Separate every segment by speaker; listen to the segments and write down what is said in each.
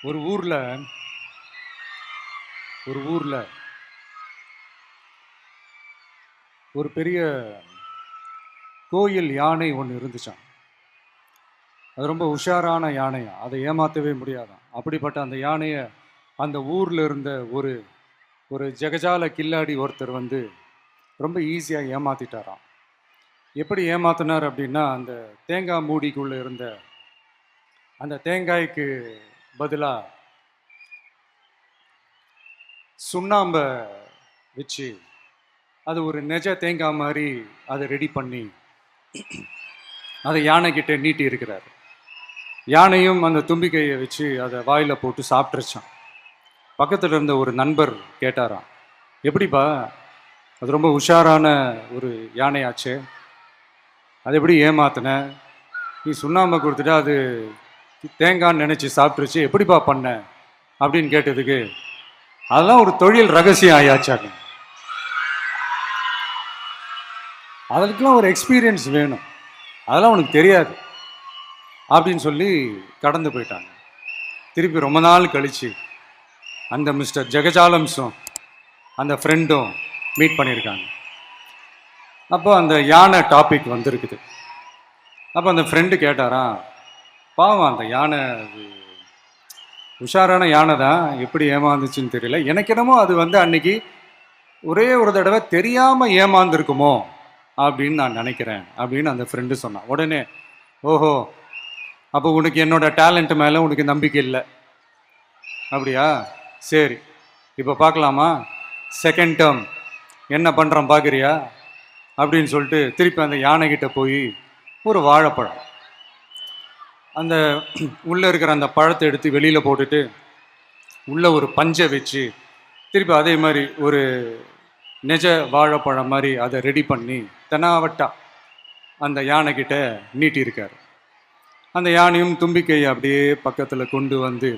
Speaker 1: ஒரு ஊர்ல ஒரு ஊர்ல ஒரு பெரிய கோயில் யானை ஒன்று இருந்துச்சாம். அது ரொம்ப உஷாரான யானையா, அதை ஏமாற்றவே முடியாதாம். அப்படிப்பட்ட அந்த யானையை அந்த ஊர்ல இருந்த ஒரு ஒரு ஜெகஜால கில்லாடி ஒருத்தர் வந்து ரொம்ப ஈஸியாக ஏமாத்திட்டாராம். எப்படி ஏமாத்தினார் அப்படின்னா, அந்த தேங்காய் மூடிக்குள்ள இருந்த அந்த தேங்காய்க்கு பதிலாக சுண்ணாம்பை வச்சு அது ஒரு நெஜ தேங்காய் மாதிரி அதை ரெடி பண்ணி அதை யானைக்கிட்ட நீட்டி இருக்கிறார். யானையும் அந்த தும்பிக்கையை வச்சு அதை வாயில் போட்டு சாப்பிட்ருச்சான். பக்கத்தில் இருந்த ஒரு நண்பர் கேட்டாராம், எப்படிப்பா, அது ரொம்ப உஷாரான ஒரு யானையாச்சு, அது எப்படி ஏமாத்தின? நீ சுண்ணாம்பை கொடுத்துட்டா அது தேங்காய்ன்னு நினச்சி சாப்பிட்ருச்சு, எப்படிப்பா பண்ண அப்படின்னு கேட்டதுக்கு, அதெல்லாம் ஒரு தொழில் ரகசியம் ஆயாச்சாங்க, அதுக்கெல்லாம் ஒரு எக்ஸ்பீரியன்ஸ் வேணும், அதெல்லாம் உனக்கு தெரியாது அப்படின்னு சொல்லி கடந்து போயிட்டாங்க. திருப்பி ரொம்ப நாள் கழிச்சு அந்த மிஸ்டர் ஜெகஜாலம்ஸும் அந்த ஃப்ரெண்டும் மீட் பண்ணியிருக்காங்க. அப்போ அந்த யானை டாபிக் வந்திருக்குது. அப்போ அந்த ஃப்ரெண்டு கேட்டாராம், பாவம் அந்த யானை உஷாரான யானை தான், எப்படி ஏமாந்துச்சுன்னு தெரியல, எனக்கு என்னமோ அது வந்து அன்னைக்கு ஒரே ஒரு தடவை தெரியாமல் ஏமாந்துருக்குமோ அப்படின்னு நான் நினைக்கிறேன் அப்படின்னு அந்த ஃப்ரெண்டு சொன்னான். உடனே, ஓஹோ, அப்போ உனக்கு என்னோட டேலண்ட் மேலே உனக்கு நம்பிக்கை இல்லை அப்படியா? சரி, இப்போ பார்க்கலாமா, செகண்ட் டேர்ம் என்ன பண்ணுறோம் பார்க்குறியா அப்படின்னு சொல்லிட்டு திருப்பி அந்த யானைகிட்ட போய் ஒரு வாழைப்பழம், அந்த உள்ளே இருக்கிற அந்த பழத்தை எடுத்து வெளியில் போட்டுட்டு உள்ளே ஒரு பஞ்சை வச்சு திருப்பி அதே மாதிரி ஒரு நெஜ வாழைப்பழம் மாதிரி அதை ரெடி பண்ணி தெனாவட்டா அந்த யானைக்கிட்ட நீட்டியிருக்காரு. அந்த யானையும் தும்பிக்கையை அப்படியே பக்கத்தில் கொண்டு வந்து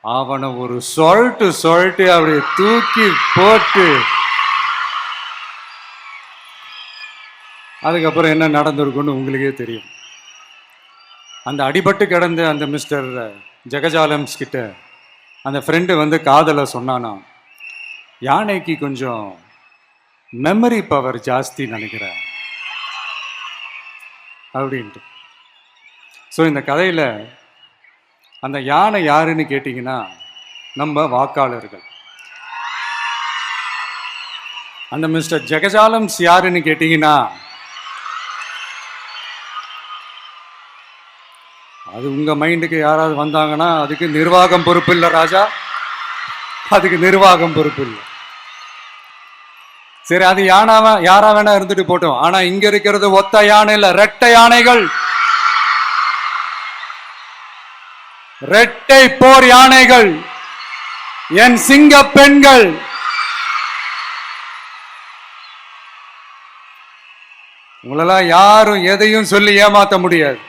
Speaker 1: அவனை ஒரு சொல்லிட்டு அப்படியே தூக்கி போட்டு, அதுக்கப்புறம் என்ன நடந்திருக்குன்னு உங்களுக்கே தெரியும். அந்த அடிபட்டு கிடந்த அந்த மிஸ்டர் ஜெகஜாலம்ஸ் கிட்ட அந்த ஃப்ரெண்டு வந்து காதலை சொன்னானா, யானைக்கு கொஞ்சம் மெமரி பவர் ஜாஸ்தி நினைக்கிறேன் அப்படின்ட்டு. ஸோ இந்த கதையில் அந்த யானை யாருன்னு கேட்டிங்கன்னா நம்ம வாக்காளர்கள். அந்த மிஸ்டர் ஜெகஜாலம்ஸ் யாருன்னு கேட்டிங்கன்னா அது உங்கள் மைண்டுக்கு யாராவது வந்தாங்கன்னா அதுக்கு நிர்வாகம் பொறுப்பு இல்லை ராஜா, அதுக்கு நிர்வாகம் பொறுப்பு இல்லை. சரி, அது யாரா வேணா இருந்துட்டு போட்டோம். ஆனா இங்க இருக்கிறது ஒத்த யானை இல்ல, ரெட்டை யானைகள், ரெட்டை போர் யானைகள், என் சிங்க பெண்கள். உங்களெல்லாம் யாரும் எதையும் சொல்லி ஏமாத்த முடியாது.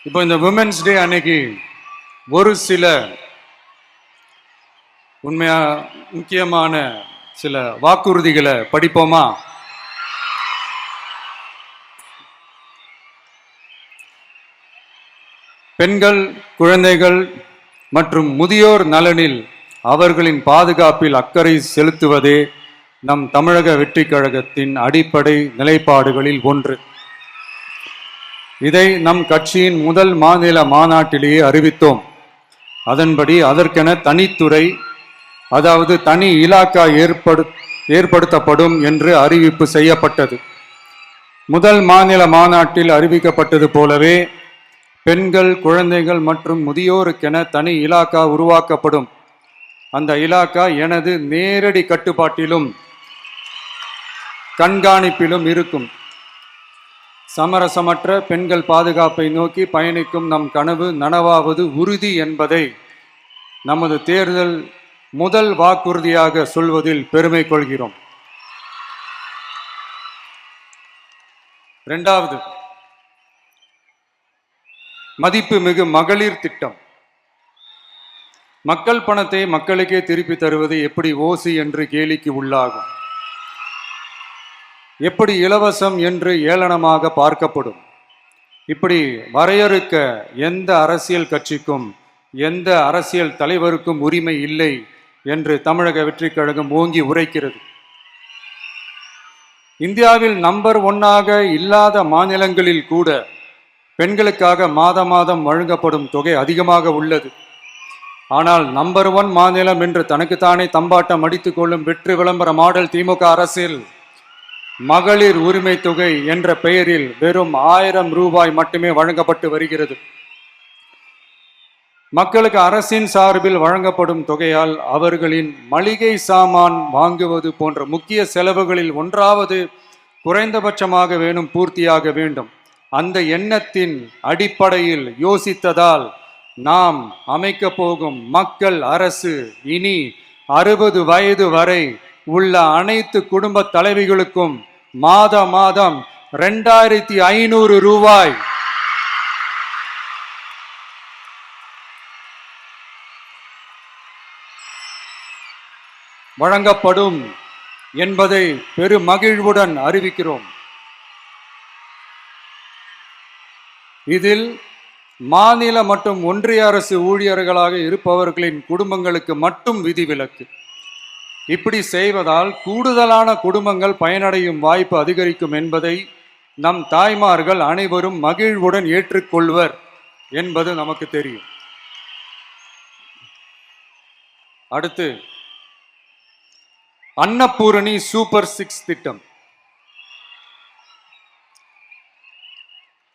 Speaker 1: இப்போ இந்த விமென்ஸ் டே அன்னைக்கு ஒரு சில உண்மையா முக்கியமான சில வாக்குறுதிகளை படிப்போமா? பெண்கள், குழந்தைகள் மற்றும் முதியோர் நலனில் அவர்களின் பாதுகாப்பில் அக்கறை செலுத்துவதே நம் தமிழக வெற்றி கழகத்தின் அடிப்படை நிலைப்பாடுகளில் ஒன்று. இதை நம் கட்சியின் முதல் மாநில மாநாட்டிலேயே அறிவித்தோம். அதன்படி அதற்கென தனித்துறை, அதாவது தனி இலாக்கா ஏற்படுத்தப்படும் என்று அறிவிப்பு செய்யப்பட்டது. முதல் மாநில மாநாட்டில் அறிவிக்கப்பட்டது போலவே பெண்கள், குழந்தைகள் மற்றும் முதியோருக்கென தனி இலாக்கா உருவாக்கப்படும். அந்த இலாக்கா எனது நேரடி கட்டுப்பாட்டிலும் கண்காணிப்பிலும் இருக்கும். சமரசமற்ற பெண்கள் பாதுகாப்பை நோக்கி பயணிக்கும் நம் கனவு நனவாவது உறுதி என்பதை நமது தேர்தல் முதல் வாக்குறுதியாக சொல்வதில் பெருமை கொள்கிறோம். இரண்டாவது, மதிப்புமிகு மகளிர் திட்டம். மக்கள் பணத்தை மக்களுக்கே திருப்பி தருவது எப்படி ஓசி என்று கேலிக்கு உள்ளாகும், எப்படி இலவசம் என்று ஏளனமாக பார்க்கப்படும். இப்படி வரையறுக்க எந்த அரசியல் கட்சிக்கும் எந்த அரசியல் தலைவருக்கும் உரிமை இல்லை என்று தமிழக வெற்றிக் கழகம் ஓங்கி உரைக்கிறது. இந்தியாவில் நம்பர் 1 இல்லாத மாநிலங்களில் கூட பெண்களுக்காக மாதம் வழங்கப்படும் தொகை அதிகமாக உள்ளது. ஆனால் நம்பர் 1 மாநிலம் என்று தனக்குத்தானே தம்பாட்டம் அடித்துக் கொள்ளும் வெற்றி விளம்பர மாடல் திமுக அரசில் மகளிர் உரிமை தொகை என்ற பெயரில் வெறும் 1000 ரூபாய் மட்டுமே வழங்கப்பட்டு வருகிறது. மக்களுக்கு அரசின் சார்பில் வழங்கப்படும் தொகையால் அவர்களின் மளிகை சாமான் வாங்குவது போன்ற முக்கிய செலவுகளில் ஒன்றாவது குறைந்தபட்சமாக வேணும் பூர்த்தியாக வேண்டும். அந்த எண்ணத்தின் அடிப்படையில் யோசித்ததால் நாம் அமைக்க போகும் மக்கள் அரசு இனி 60 வயது வரை உள்ள அனைத்து குடும்ப தலைவிகளுக்கும் மாதம் 2500 ரூபாய் வழங்கப்படும் என்பதை பெரும் மகிழ்வுடன் அறிவிக்கிறோம். இதில் மாநில மற்றும் ஒன்றிய அரசு ஊழியர்களாக இருப்பவர்களின் குடும்பங்களுக்கு மட்டும் விதிவிலக்கு. இப்படி செய்வதால் கூடுதலான குடும்பங்கள் பயனடையும் வாய்ப்பு அதிகரிக்கும் என்பதை நம் தாய்மார்கள் அனைவரும் மகிழ்வுடன் ஏற்றுக்கொள்வர் என்பது நமக்கு தெரியும். அடுத்து அன்னபூரணி சூப்பர் 6 திட்டம்.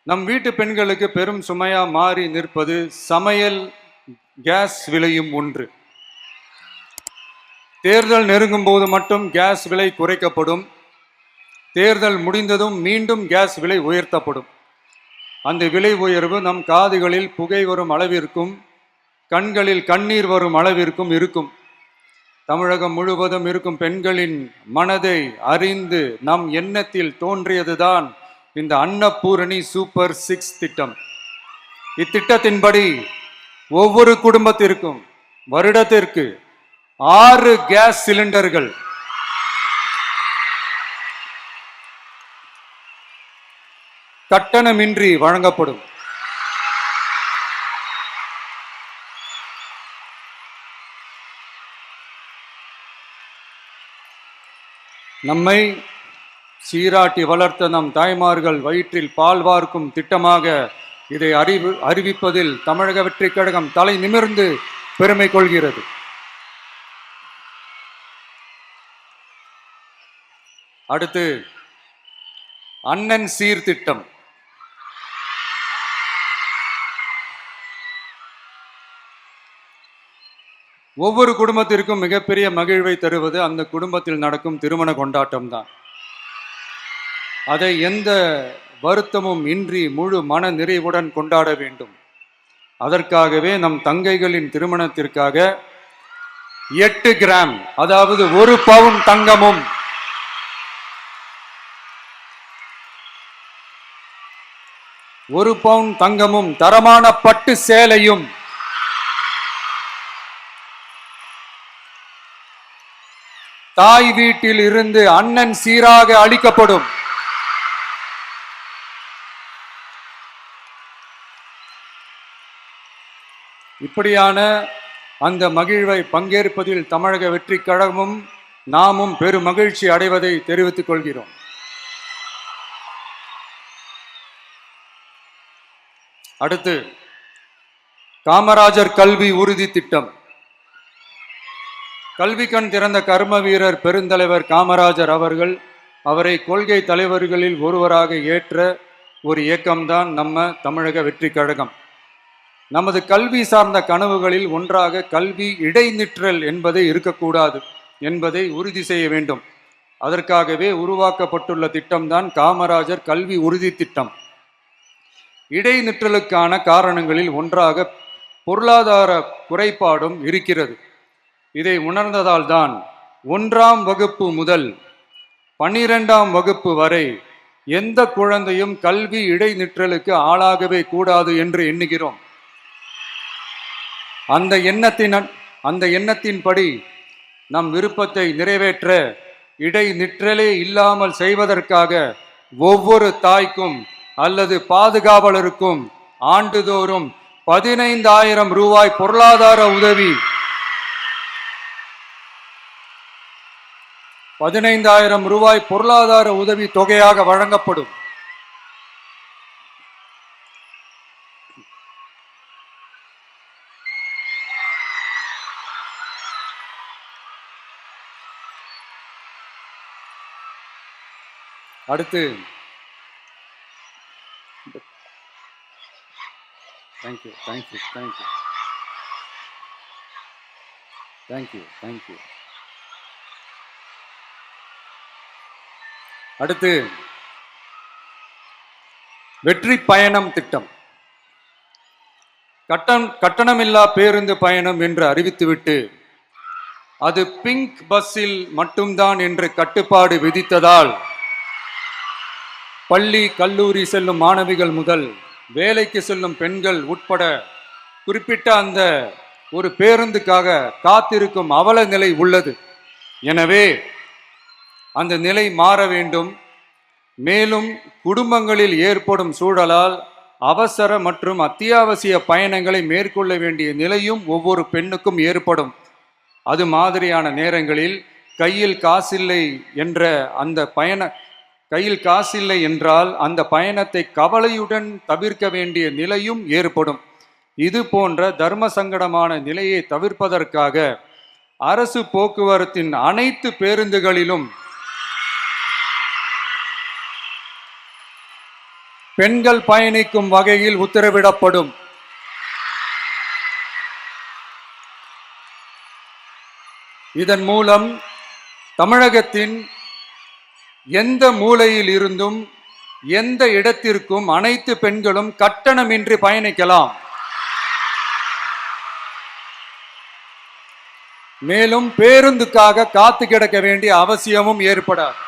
Speaker 1: நம் வீட்டு பெண்களுக்கு பெரும் சுமையா மாறி நிற்பது சமையல் கேஸ் விலையும் ஒன்று. தேர்தல் நெருங்கும் போது மட்டும் கேஸ் விலை குறைக்கப்படும். தேர்தல் முடிந்ததும் மீண்டும் கேஸ் விலை உயர்த்தப்படும். அந்த விலை உயர்வு நம் காதுகளில் புகை வரும் அளவிற்கும் கண்களில் கண்ணீர் வரும் அளவிற்கும் இருக்கும். தமிழகம் முழுவதும் இருக்கும் பெண்களின் மனதை அறிந்து நம் எண்ணத்தில் தோன்றியதுதான் இந்த அன்னபூரணி சூப்பர் 6 திட்டம். இத்திட்டத்தின்படி ஒவ்வொரு குடும்பத்திற்கும் வருடத்திற்கு 6 கேஸ் சிலிண்டர்கள் கட்டணமின்றி வழங்கப்படும். நம்மை சீராட்டி வளர்த்த நம் தாய்மார்கள் வயிற்றில் பால் வார்க்கும் திட்டமாக இதை அறிவிப்பதில் தமிழக வெற்றிக் கழகம் தலை நிமிர்ந்து பெருமை கொள்கிறது. அடுத்து அண்ணன் சீர்திட்டம். ஒவ்வொரு குடும்பத்திற்கும் மிகப்பெரிய மகிழ்வை தருவது அந்த குடும்பத்தில் நடக்கும் திருமண கொண்டாட்டம் தான். அதை எந்த வருத்தமும் இன்றி முழு மன நிறைவுடன் கொண்டாட வேண்டும். அதற்காகவே நம் தங்கைகளின் திருமணத்திற்காக 8 கிராம் அதாவது 1 பவுன் தங்கமும் 1 பவுன் தங்கமும் தரமான பட்டு சேலையும் தாய் வீட்டில் இருந்து அண்ணன் சீராக அளிக்கப்படும். இப்படியான அந்த மகிழ்வை பங்கேற்பதில் தமிழக வெற்றிக் கழகமும் நாமும் பெரும் மகிழ்ச்சி அடைவதை தெரிவித்துக் கொள்கிறோம். அடுத்து காமராஜர் கல்வி உறுதி திட்டம். கல்வி கண் திறந்த கர்ம வீரர் பெருந்தலைவர் காமராஜர் அவரை கொள்கை தலைவர்களில் ஒருவராக ஏற்ற ஒரு இயக்கம்தான் நம்ம தமிழக வெற்றிக் கழகம். நமது கல்வி சார்ந்த கனவுகளில் ஒன்றாக கல்வி இடைநிற்றல் என்பதை இருக்கக்கூடாது என்பதை உறுதி செய்ய வேண்டும். அதற்காகவே உருவாக்கப்பட்டுள்ள திட்டம்தான் காமராஜர் கல்வி உறுதி திட்டம். இடைநிற்றலுக்கான காரணங்களில் ஒன்றாக பொருளாதார குறைபாடும் இருக்கிறது. இதை உணர்ந்ததால் தான் 1ஆம் வகுப்பு முதல் 12ஆம் வகுப்பு வரை எந்த குழந்தையும் கல்வி இடைநிற்றலுக்கு ஆளாகவே கூடாது என்று எண்ணுகிறோம். அந்த எண்ணத்தின்படி நம் விருப்பத்தை நிறைவேற்ற இடைநிற்றலே இல்லாமல் செய்வதற்காக ஒவ்வொரு தாய்க்கும் அல்லது பாதுகாவலருக்கும் ஆண்டுதோறும் 15,000 ரூபாய் பொருளாதார உதவி 15,000 ரூபாய் பொருளாதார உதவி தொகையாக வழங்கப்படும். அடுத்து thank you thank you thank you thank you thank you. அடுத்து வெற்றி பயணம் திட்டம். கட்டணமில்லா பேருந்து பயணம் என்று அறிவித்துவிட்டு அது பிங்க் பஸ்ஸில் மட்டும்தான் என்று கட்டுப்பாடு விதித்ததால் பள்ளி கல்லூரி செல்லும் மாணவிகள் முதல் வேலைக்கு செல்லும் பெண்கள் உட்பட குறிப்பிட்ட அந்த ஒரு பேருந்துக்காக காத்திருக்கும் அவல நிலை உள்ளது. எனவே அந்த நிலை மாற வேண்டும். மேலும் குடும்பங்களில் ஏற்படும் சூழலால் அவசர மற்றும் அத்தியாவசிய பயணங்களை மேற்கொள்ள வேண்டிய நிலையும் ஒவ்வொரு பெண்ணுக்கும் ஏற்படும். அது மாதிரியான நேரங்களில் கையில் காசில்லை என்றால் அந்த பயணத்தை கவலையுடன் தவிர்க்க வேண்டிய நிலையும் ஏற்படும். இது போன்ற தர்ம சங்கடமான நிலையை தவிர்ப்பதற்காக அரசு போக்குவரத்தின் அனைத்து பேருந்துகளிலும் பெண்கள் பயணிக்கும் வகையில் உத்தரவிடப்படும். இதன் மூலம் தமிழகத்தின் எந்த மூலையில் இருந்தும் எந்த இடத்திற்கும் அனைத்து பெண்களும் கட்டணமின்றி பயணிக்கலாம். மேலும் பேருந்துக்காக காத்து கிடக்க வேண்டிய அவசியமும் ஏற்படாது.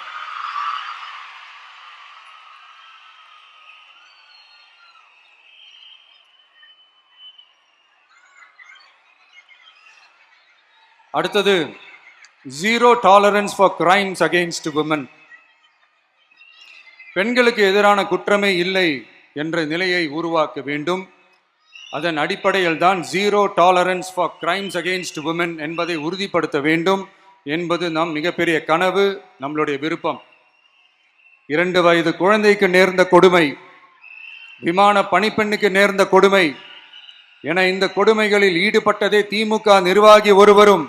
Speaker 1: அடுத்தது zero tolerance for crimes against women. பெண்களுக்கு எதிரான குற்றமே இல்லை என்ற நிலையை உருவாக்க வேண்டும். அதன் அடிப்படையில் தான் zero tolerance for crimes against women என்பதை உறுதிப்படுத்த வேண்டும் என்பது நம் மிகப்பெரிய கனவு, நம்மளுடைய விருப்பம். 2 வயது குழந்தைக்கு நேர்ந்த கொடுமை, விமான பணிப்பெண்ணுக்கு நேர்ந்த கொடுமை என இந்த கொடுமைகளில் ஈடுபட்டதே திமுக நிர்வாகி ஒருவரும்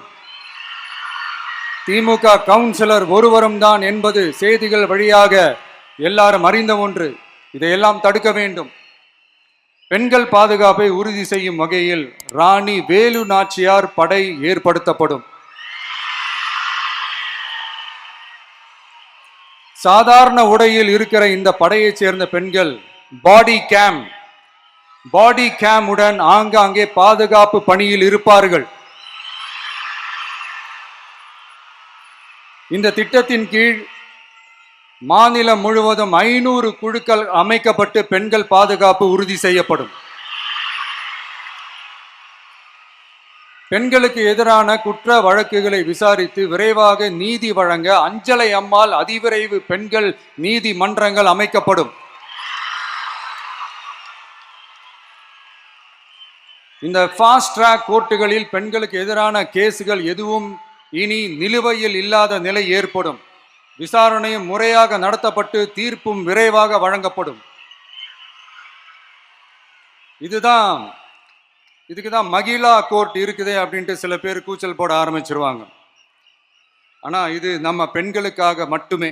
Speaker 1: திமுக கவுன்சிலர் ஒருவரும் தான் என்பது செய்திகள் வழியாக எல்லாரும் அறிந்த ஒன்று. இதையெல்லாம் தடுக்க வேண்டும். பெண்கள் பாதுகாப்பை உறுதி செய்யும் வகையில் ராணி வேலு நாச்சியார் படை ஏற்படுத்தப்படும். சாதாரண உடையில் இருக்கிற இந்த படையைச் சேர்ந்த பெண்கள் பாடி கேம் உடன் ஆங்காங்கே பாதுகாப்பு பணியில் இருப்பார்கள். இந்த திட்டத்தின் கீழ் மாநிலம் முழுவதும் 500 குழுக்கள் அமைக்கப்பட்டு பெண்கள் பாதுகாப்பு உறுதி செய்யப்படும். பெண்களுக்கு எதிரான குற்ற வழக்குகளை விசாரித்து விரைவாக நீதி வழங்க அஞ்சலை அம்மாள் அதிவிரைவு பெண்கள் நீதிமன்றங்கள் அமைக்கப்படும். இந்த ஃபாஸ்ட் ட்ராக் கோர்ட்டுகளில் பெண்களுக்கு எதிரான கேசுகள் எதுவும் இனி நிலுவையில் இல்லாத நிலை ஏற்படும். விசாரணையும் முறையாக நடத்தப்பட்டு தீர்ப்பும் விரைவாக வழங்கப்படும். இதுக்குதான் மகிழா கோர்ட் இருக்குதே அப்படின்ட்டு சில பேர் கூச்சல் போட ஆரம்பிச்சிருவாங்க. ஆனா இது நம்ம பெண்களுக்காக மட்டுமே.